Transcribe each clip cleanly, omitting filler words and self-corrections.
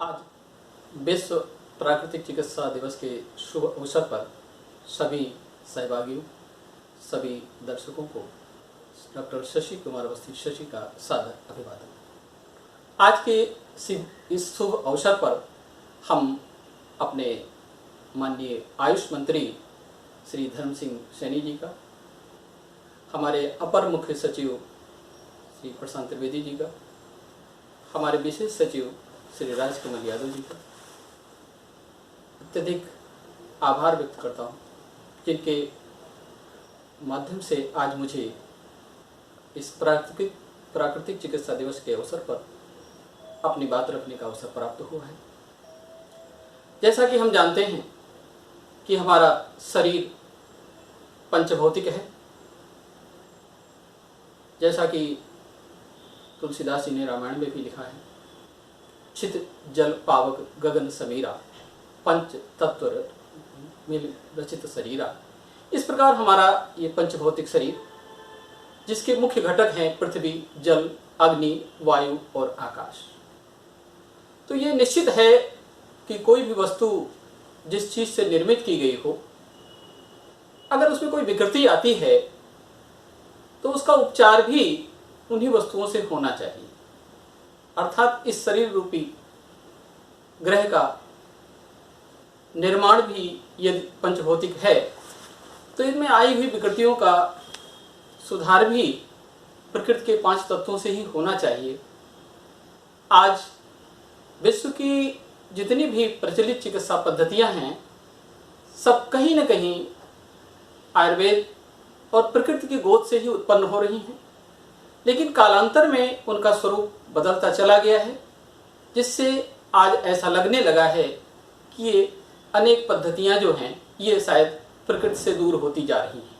आज विश्व प्राकृतिक चिकित्सा दिवस के शुभ अवसर पर सभी सहभागियों, सभी दर्शकों को डॉक्टर शशि कुमार अवस्थी शशि का सादर अभिवादन। आज के इस शुभ अवसर पर हम अपने माननीय आयुष मंत्री श्री धर्म सिंह सैनी जी का, हमारे अपर मुख्य सचिव श्री प्रशांत त्रिवेदी जी का, हमारे विशेष सचिव श्री राजकमल यादव जी का अत्यधिक आभार व्यक्त करता हूँ, जिनके माध्यम से आज मुझे इस प्राकृतिक चिकित्सा दिवस के अवसर पर अपनी बात रखने का अवसर प्राप्त हुआ है। जैसा कि हम जानते हैं कि हमारा शरीर पंचभौतिक है, जैसा कि तुलसीदास जी ने रामायण में भी लिखा है, छित जल पावक गगन समीरा, पंच तत्व मिल रचित शरीरा। इस प्रकार हमारा ये पंचभौतिक शरीर, जिसके मुख्य घटक हैं पृथ्वी, जल, अग्नि, वायु और आकाश। तो ये निश्चित है कि कोई भी वस्तु जिस चीज से निर्मित की गई हो, अगर उसमें कोई विकृति आती है तो उसका उपचार भी उन्हीं वस्तुओं से होना चाहिए। अर्थात इस शरीर रूपी ग्रह का निर्माण भी यदि पंचभौतिक है तो इनमें आई हुई विकृतियों का सुधार भी प्रकृति के 5 तत्वों से ही होना चाहिए। आज विश्व की जितनी भी प्रचलित चिकित्सा पद्धतियां हैं, सब कहीं न कहीं आयुर्वेद और प्रकृति की गोद से ही उत्पन्न हो रही हैं, लेकिन कालांतर में उनका स्वरूप बदलता चला गया है, जिससे आज ऐसा लगने लगा है कि ये अनेक पद्धतियां जो हैं ये शायद प्रकृति से दूर होती जा रही हैं,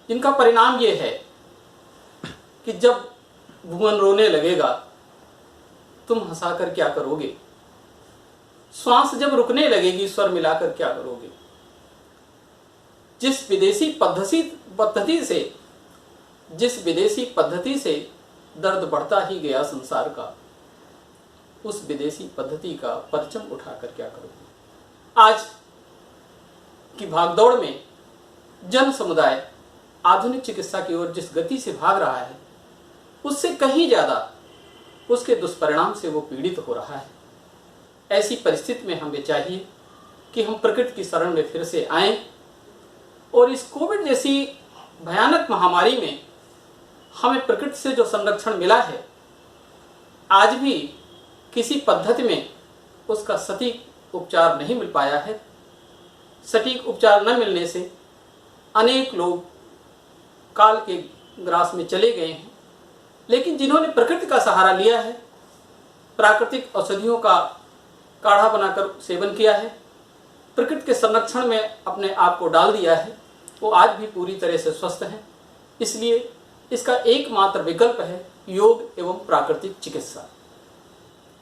जिनका परिणाम ये है कि जब भुवन रोने लगेगा तुम हंसाकर क्या करोगे, श्वास जब रुकने लगेगी स्वर मिलाकर क्या करोगे। जिस विदेशी पद्धति से दर्द बढ़ता ही गया संसार का, उस विदेशी पद्धति का परचम उठाकर क्या करोगे। आज की भागदौड़ में जन समुदाय आधुनिक चिकित्सा की ओर जिस गति से भाग रहा है, उससे कहीं ज्यादा उसके दुष्परिणाम से वो पीड़ित हो रहा है। ऐसी परिस्थिति में हमें चाहिए कि हम प्रकृति की शरण में फिर से आएं और इस कोविड जैसी भयानक महामारी में हमें प्रकृति से जो संरक्षण मिला है, आज भी किसी पद्धति में उसका सटीक उपचार नहीं मिल पाया है। सटीक उपचार न मिलने से अनेक लोग काल के ग्रास में चले गए हैं, लेकिन जिन्होंने प्रकृति का सहारा लिया है, प्राकृतिक औषधियों का काढ़ा बनाकर सेवन किया है, प्रकृति के संरक्षण में अपने आप को डाल दिया है, वो आज भी पूरी तरह से स्वस्थ हैं। इसलिए इसका एकमात्र विकल्प है योग एवं प्राकृतिक चिकित्सा,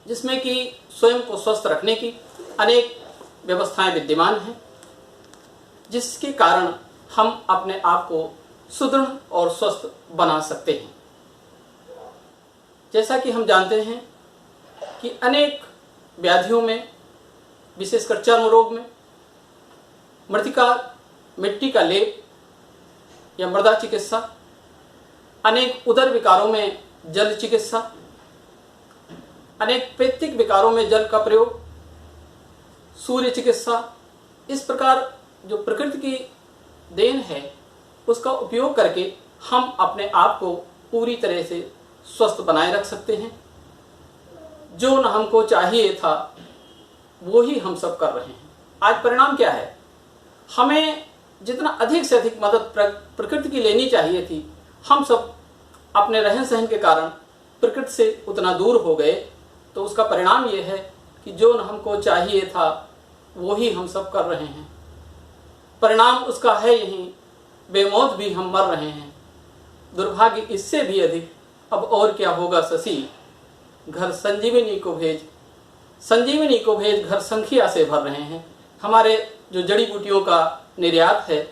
जिसमें कि स्वयं को स्वस्थ रखने की अनेक व्यवस्थाएं विद्यमान हैं, जिसके कारण हम अपने आप को सुदृढ़ और स्वस्थ बना सकते हैं। जैसा कि हम जानते हैं कि अनेक व्याधियों में, विशेषकर चर्म रोग में मिट्टी का लेप या मृदा चिकित्सा, अनेक उदर विकारों में जल चिकित्सा, अनेक पैतृक विकारों में जल का प्रयोग, सूर्य चिकित्सा, इस प्रकार जो प्रकृति की देन है उसका उपयोग करके हम अपने आप को पूरी तरह से स्वस्थ बनाए रख सकते हैं। जो न हमको चाहिए था वो ही हम सब कर रहे हैं। आज परिणाम क्या है? हमें जितना अधिक से अधिक मदद प्रकृति की लेनी चाहिए थी, हम सब अपने रहन सहन के कारण प्रकृति से उतना दूर हो गए। तो उसका परिणाम ये है कि जो न हमको चाहिए था वो ही हम सब कर रहे हैं। परिणाम उसका है यही, बेमौत भी हम मर रहे हैं। दुर्भाग्य इससे भी अधिक अब और क्या होगा शशि, घर संजीवनी को भेज घर संख्या से भर रहे हैं। हमारे जो जड़ी बूटियों का निर्यात है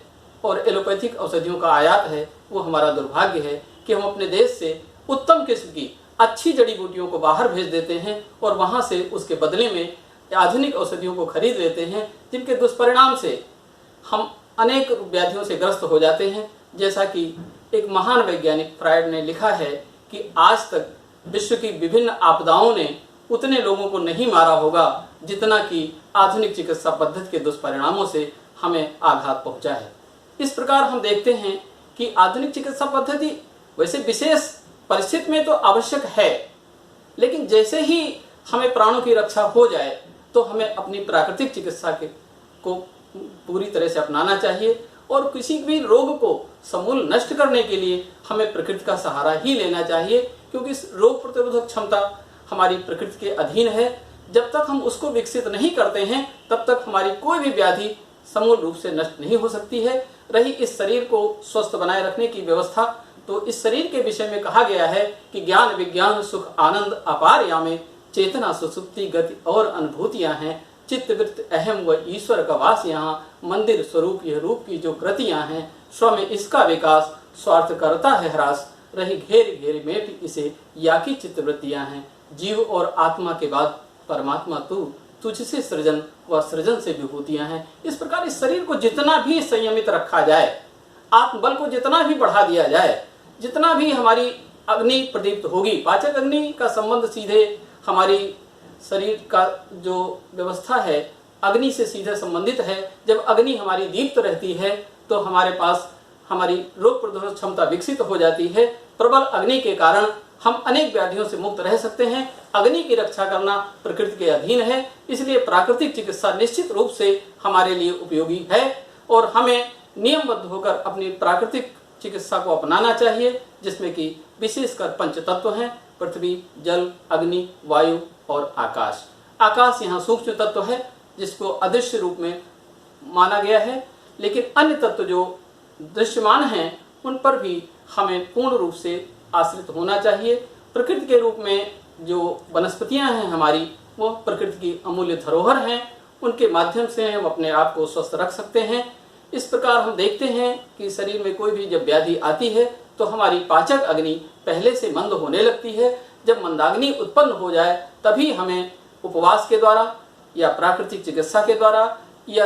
और एलोपैथिक औषधियों का आयात है, वो हमारा दुर्भाग्य है कि हम अपने देश से उत्तम किस्म की अच्छी जड़ी बूटियों को बाहर भेज देते हैं और वहाँ से उसके बदले में आधुनिक औषधियों को खरीद लेते हैं, जिनके दुष्परिणाम से हम अनेक व्याधियों से ग्रस्त हो जाते हैं। जैसा कि एक महान वैज्ञानिक फ्रायड ने लिखा है कि आज तक विश्व की विभिन्न आपदाओं ने उतने लोगों को नहीं मारा होगा जितना कि आधुनिक चिकित्सा पद्धति के दुष्परिणामों से हमें आघात पहुंचा है। इस प्रकार हम देखते हैं कि आधुनिक चिकित्सा पद्धति वैसे विशेष परिस्थिति में तो आवश्यक है, लेकिन जैसे ही हमें प्राणों की रक्षा हो जाए तो हमें अपनी प्राकृतिक चिकित्सा को पूरी तरह से अपनाना चाहिए और किसी भी रोग को समूल नष्ट करने के लिए हमें प्रकृति का सहारा ही लेना चाहिए, क्योंकि इस रोग प्रतिरोधक क्षमता हमारी प्रकृति के अधीन है। जब तक हम उसको विकसित नहीं करते हैं तब तक हमारी कोई भी व्याधि समूल रूप से नष्ट नहीं हो सकती है। रही इस शरीर को स्वस्थ बनाए रखने की व्यवस्था, तो इस शरीर के विषय में कहा गया है कि ज्ञान विज्ञान सुख आनंद अपार यामे, चेतना सुसुप्ति गति और अनुभूतियां हैं, चित्त वृत्त अहम व ईश्वर का वास यहाँ, मंदिर स्वरूप यह रूप की जो कृतियां हैं, स्व में इसका विकास स्वार्थ करता है ह्रास, रही घेर घेर मेट इसे या की चित्तवृत्तियां हैं, जीव और आत्मा के बाद परमात्मा तू, तुझसे सृजन व सृजन से विभूतियां हैं। इस प्रकार इस शरीर को जितना भी संयमित रखा जाए, आत्मबल को जितना भी बढ़ा दिया जाए, जितना भी हमारी अग्नि प्रदीप्त होगी, पाचक अग्नि का संबंध सीधे हमारी शरीर का जो व्यवस्था है अग्नि से सीधे संबंधित है। जब अग्नि हमारी दीप्त रहती है तो हमारे पास हमारी रोग प्रतिरोधक क्षमता विकसित हो जाती है। प्रबल अग्नि के कारण हम अनेक व्याधियों से मुक्त रह सकते हैं। अग्नि की रक्षा करना प्रकृति के अधीन है, इसलिए प्राकृतिक चिकित्सा निश्चित रूप से हमारे लिए उपयोगी है और हमें नियमबद्ध होकर अपनी प्राकृतिक चिकित्सा को अपनाना चाहिए, जिसमें कि विशेषकर पंच तत्व हैं, पृथ्वी, जल, अग्नि, वायु और आकाश। आकाश यहाँ सूक्ष्म तत्व है जिसको अदृश्य रूप में माना गया है, लेकिन अन्य तत्व जो दृश्यमान हैं उन पर भी हमें पूर्ण रूप से आश्रित होना चाहिए। प्रकृति के रूप में जो वनस्पतियां हैं हमारी, वो प्रकृति की अमूल्य धरोहर हैं, उनके माध्यम से हम अपने आप को स्वस्थ रख सकते हैं। इस प्रकार हम देखते हैं कि शरीर में कोई भी जब व्याधि आती है तो हमारी पाचक अग्नि पहले से मंद होने लगती है। जब मंदाग्नि उत्पन्न हो जाए तभी हमें उपवास के द्वारा या प्राकृतिक चिकित्सा के द्वारा या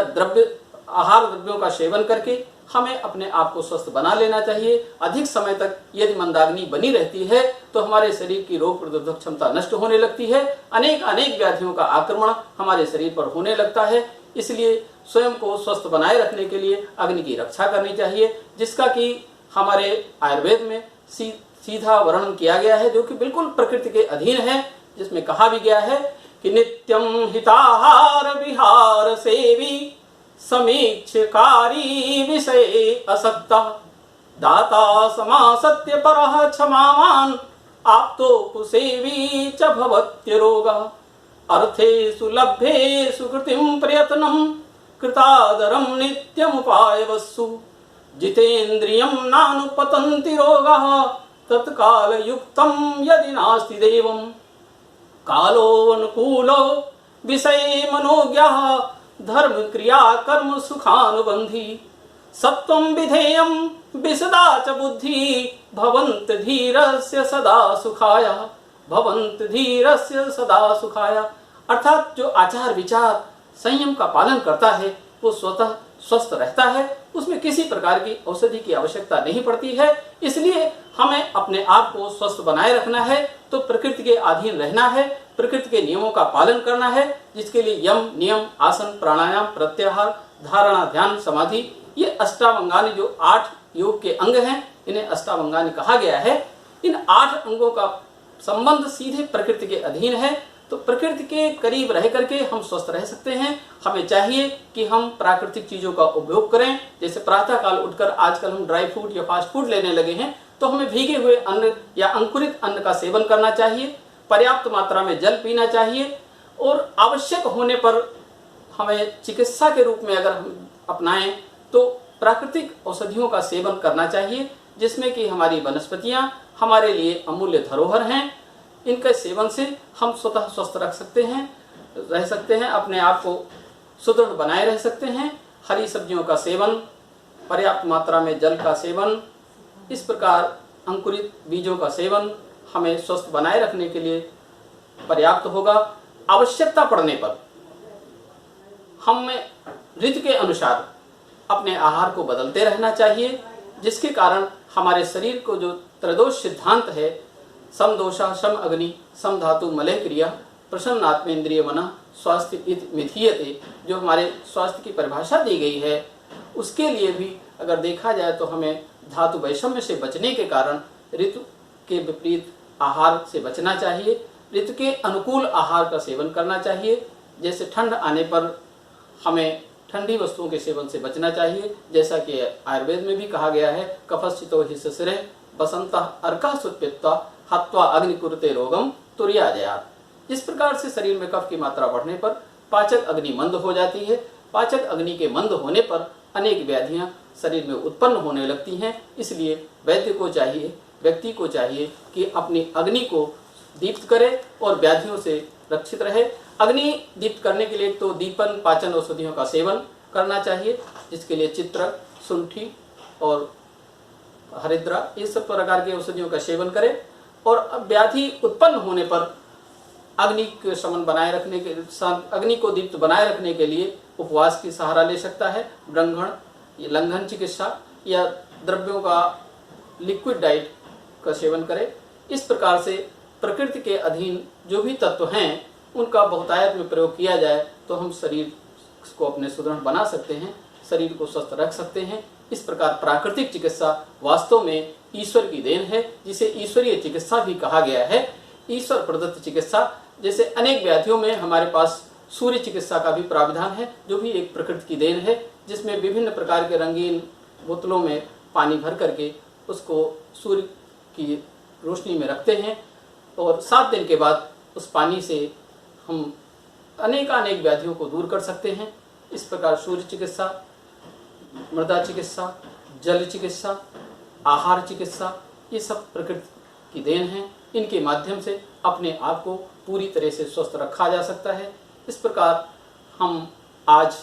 आहार द्रव्यों का सेवन करके हमें अपने आप को स्वस्थ बना लेना चाहिए। अधिक समय तक यदि मंदाग्नि बनी रहती है तो हमारे शरीर की रोग प्रतिरोधक क्षमता नष्ट होने लगती है, अनेक व्याधियों का आक्रमण हमारे शरीर पर होने लगता है। इसलिए स्वयं को स्वस्थ बनाए रखने के लिए अग्नि की रक्षा करनी चाहिए, जिसका कि हमारे आयुर्वेद में सीधा वर्णन किया गया है, जो कि बिल्कुल प्रकृति के अधीन है, जिसमें कहा भी गया है कि नित्यम हिताहार विहार सेवी समीक्षकारी विषय असक्ता दाता समासत्य परः क्षमावान आप्तो कुसेवी च भवत्य रोगः अर्थेषु लभ्येषु कृतिं प्रयत्नं कृतादरं नित्यमुपायवस्सु जितेन्द्रियं नानुपतन्ति रोगः तत्कालयुक्तं यदि नास्ति देवं कालो अनुकूलो विषये मनोज्ञः धर्म क्रिया कर्म सुखानुबंधी सत्वं विधेयं विसदा च बुद्धि भवन्त धीरस्य सदा सुखाय भवन्त धीरस्य सदा सुखाय। अर्थात जो आचार विचार संयम का पालन करता है वो स्वतः स्वस्थ रहता है, उसमें किसी प्रकार की औषधि की आवश्यकता नहीं पड़ती है। इसलिए हमें अपने आप को स्वस्थ बनाए रखना है तो प्रकृति के अधीन रहना है, प्रकृति के नियमों का पालन करना है, जिसके लिए यम नियम आसन प्राणायाम प्रत्याहार धारणा ध्यान समाधि ये अष्टावंगानी जो 8 योग के अंग हैं, इन्हें अष्टावंगानी कहा गया है। इन 8 अंगों का संबंध सीधे प्रकृति के अधीन है, तो प्रकृति के करीब रह करके हम स्वस्थ रह सकते हैं। हमें चाहिए कि हम प्राकृतिक चीजों का उपयोग करें। जैसे प्रातः काल उठकर आजकल हम ड्राई फ्रूट या फास्ट फूड लेने लगे हैं, तो हमें भीगे हुए अन्न या अंकुरित अन्न का सेवन करना चाहिए, पर्याप्त मात्रा में जल पीना चाहिए और आवश्यक होने पर हमें चिकित्सा के रूप में अगर हम अपनाएं तो प्राकृतिक औषधियों का सेवन करना चाहिए, जिसमें कि हमारी वनस्पतियां हमारे लिए अमूल्य धरोहर हैं। इनके सेवन से हम स्वतः स्वस्थ रह सकते हैं, अपने आप को सुदृढ़ बनाए रह सकते हैं। हरी सब्जियों का सेवन, पर्याप्त मात्रा में जल का सेवन, इस प्रकार अंकुरित बीजों का सेवन, हमें स्वस्थ बनाए रखने के लिए पर्याप्त होगा। आवश्यकता पड़ने पर हमें ऋतु के अनुसार अपने आहार को बदलते रहना चाहिए, जिसके कारण हमारे शरीर को जो त्रयोदश सिद्धांत है, सम दोषा सम अग्नि सम धातु मलय क्रिया प्रसन्न आत्मेन्द्रिय मना स्वास्थ्य इति विधीयते, जो हमारे स्वास्थ्य की परिभाषा दी गई है, उसके लिए भी अगर देखा जाए तो हमें धातु वैषम्य से बचने के कारण ऋतु के विपरीत आहार से बचना चाहिए। ऋतु के अनुकूल आहार का सेवन करना चाहिए। जैसे ठंड आने पर हमें ठंडी वस्तुओं के सेवन से बचना चाहिए, जैसा कि आयुर्वेद में भी कहा गया है, कफश्चितो हि शिशिरे बसंतः अर्कः सुत्पित्वा हत्वा अग्नि कुरुते रोगम तुर्याजयात्। इस प्रकार से शरीर में कफ की मात्रा बढ़ने पर पाचक अग्नि मंद हो जाती है। पाचक अग्नि के मंद होने पर अनेक व्याधियां शरीर में उत्पन्न होने लगती हैं। इसलिए व्यक्ति को चाहिए कि अपनी अग्नि को दीप्त करे और व्याधियों से रक्षित रहे। अग्नि दीप्त करने के लिए तो दीपन पाचन औषधियों का सेवन करना चाहिए, जिसके लिए चित्रक, शुंठी और हरिद्रा, ये सब प्रकार के औषधियों का सेवन करें। और व्याधि उत्पन्न होने पर अग्नि के शमन बनाए रखने के अग्नि को दीप्त बनाए रखने के लिए उपवास की सहारा ले सकता है। ब्रह्मण, लंघन चिकित्सा या द्रव्यों का लिक्विड डाइट का सेवन करे। इस प्रकार से प्रकृति के अधीन जो भी तत्व हैं उनका बहुतायत में प्रयोग किया जाए तो हम शरीर को अपने सुदृढ़ बना सकते हैं, शरीर को स्वस्थ रख सकते हैं। इस प्रकार प्राकृतिक चिकित्सा वास्तव में ईश्वर की देन है, जिसे ईश्वरीय चिकित्सा भी कहा गया है। ईश्वर प्रदत्त चिकित्सा, जैसे अनेक व्याधियों में हमारे पास सूर्य चिकित्सा का भी प्राविधान है, जो भी एक प्रकृति की देन है, जिसमें विभिन्न प्रकार के रंगीन बोतलों में पानी भर करके उसको सूर्य की रोशनी में रखते हैं और 7 दिन के बाद उस पानी से हम अनेक व्याधियों को दूर कर सकते हैं। इस प्रकार सूर्य चिकित्सा, मृदा चिकित्सा, जल चिकित्सा, आहार चिकित्सा, ये सब प्रकृति की देन है। इनके माध्यम से अपने आप को पूरी तरह से स्वस्थ रखा जा सकता है। इस प्रकार हम आज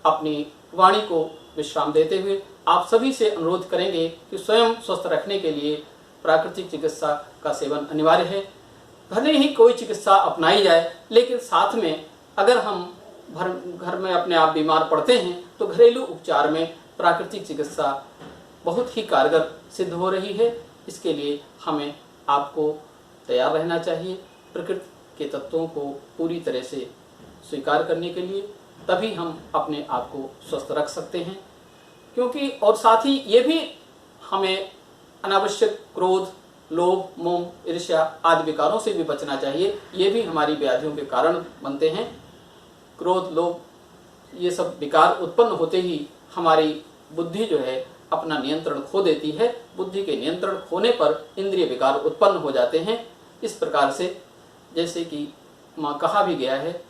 अपनी वाणी को विश्राम देते हुए आप सभी से अनुरोध करेंगे कि स्वयं स्वस्थ रखने के लिए प्राकृतिक चिकित्सा का सेवन अनिवार्य है। भले ही कोई चिकित्सा अपनाई जाए, लेकिन साथ में अगर हम घर में अपने आप बीमार पड़ते हैं तो घरेलू उपचार में प्राकृतिक चिकित्सा बहुत ही कारगर सिद्ध हो रही है। इसके लिए हमें आपको तैयार रहना चाहिए प्रकृति के तत्वों को पूरी तरह से स्वीकार करने के लिए, तभी हम अपने आप को स्वस्थ रख सकते हैं। क्योंकि और साथ ही ये भी हमें अनावश्यक क्रोध, लोभ, मोह, ईर्ष्या आदि विकारों से भी बचना चाहिए। ये भी हमारी व्याधियों के कारण बनते हैं। क्रोध, लोभ, ये सब विकार उत्पन्न होते ही हमारी बुद्धि जो है अपना नियंत्रण खो देती है। बुद्धि के नियंत्रण खोने पर इंद्रिय विकार उत्पन्न हो जाते हैं। इस प्रकार से जैसे कि कहा भी गया है,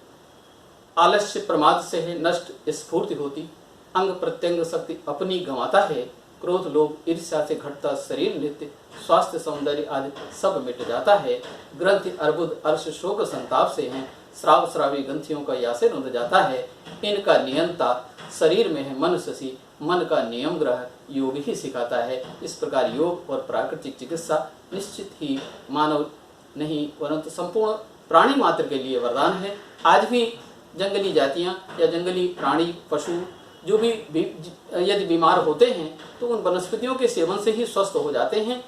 आलस्य प्रमाद से है नष्ट स्फूर्ति होती, अंग प्रत्यंग शक्ति अपनी गंवाता है, क्रोध लोभ ईर्ष्या से घटता शरीर नित्य, स्वास्थ्य सौंदर्य आदि सब मिट जाता है, ग्रंथि अर्बुद अर्श शोक संताप से हैं, श्राव श्रावी ग्रंथियों का यासे रुंध जाता है, इनका नियंता शरीर में है मन शशि, मन का नियम ग्रह योग ही सिखाता है। इस प्रकार योग और प्राकृतिक चिकित्सा निश्चित ही मानव नहीं परंतु संपूर्ण प्राणी मात्र के लिए वरदान है। आज भी जंगली जातियां या जंगली प्राणी पशु जो भी यदि बीमार होते हैं तो उन वनस्पतियों के सेवन से ही स्वस्थ हो जाते हैं।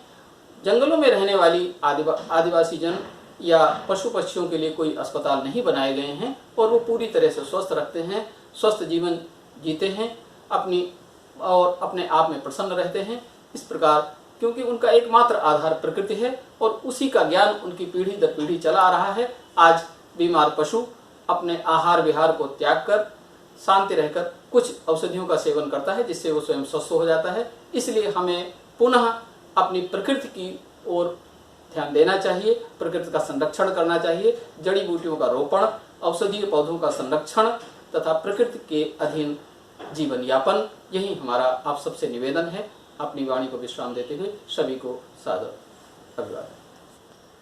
जंगलों में रहने वाली आदिवासी जन या पशु पक्षियों के लिए कोई अस्पताल नहीं बनाए गए हैं और वो पूरी तरह से स्वस्थ रखते हैं, स्वस्थ जीवन जीते हैं और अपने आप में प्रसन्न रहते हैं। इस प्रकार क्योंकि उनका एकमात्र आधार प्रकृति है और उसी का ज्ञान उनकी पीढ़ी दर पीढ़ी चला आ रहा है। आज बीमार पशु अपने आहार विहार को त्याग कर शांति रहकर कुछ औषधियों का सेवन करता है, जिससे वो स्वयं स्वस्थ हो जाता है। इसलिए हमें पुनः अपनी प्रकृति की ओर ध्यान देना चाहिए, प्रकृति का संरक्षण करना चाहिए, जड़ी बूटियों का रोपण, औषधीय पौधों का संरक्षण तथा प्रकृति के अधीन जीवन यापन, यही हमारा आप सबसे निवेदन है। अपनी वाणी को विश्राम देते हुए सभी को सादर अभिवादन।